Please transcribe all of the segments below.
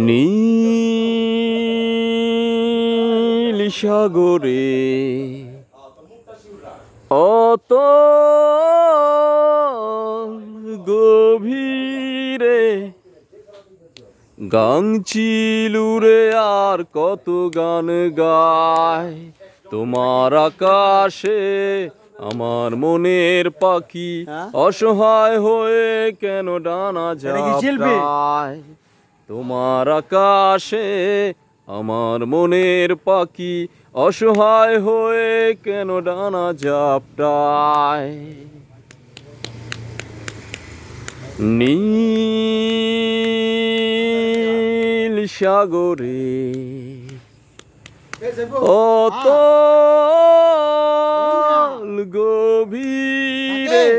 নীল সাগরে অত গভীরে গাংচিলুরে আর কত গান গায় তোমার আকাশে আমার মনের পাখি অসহায় হয়ে কেন ডানা ঝাপটায় তোমার আকাশে আমার মনের পাখি অসহায় হয়ে কেন ডানা ঝাপটায় নীল সাগরে অতল গভীরে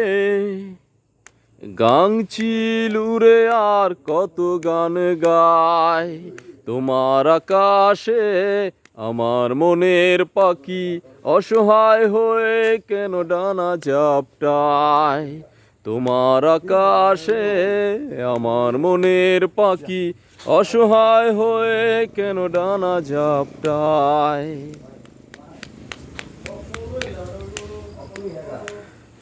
গাংচিলুরে আর কত গান গায় তোমার আকাশে আমার মনের পাখি অসহায় হয়ে কেন ডানা ঝাপটায় তোমার আকাশে আমার মনের পাখি অসহায় হয়ে কেন ডানা ঝাপটায়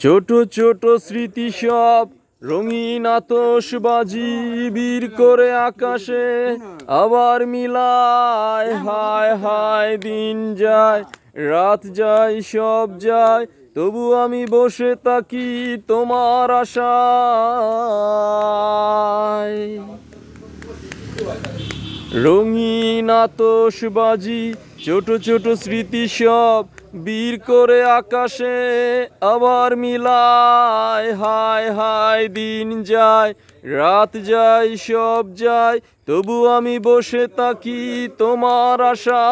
ছোট ছোট স্মৃতি সব রঙিন আতশবাজি বীর করে আকাশে আবার মিলায় হায় হায় দিন যায় রাত যায় সব যায় তবু আমি বসে থাকি তোমার আশায় রঙিন আতশবাজি ছোট ছোট স্মৃতি সব বীর করে আকাশে আবার মিলায় হায় হায় দিন যায় রাত যায় সব যায় তবু আমি বসে থাকি তোমার আশা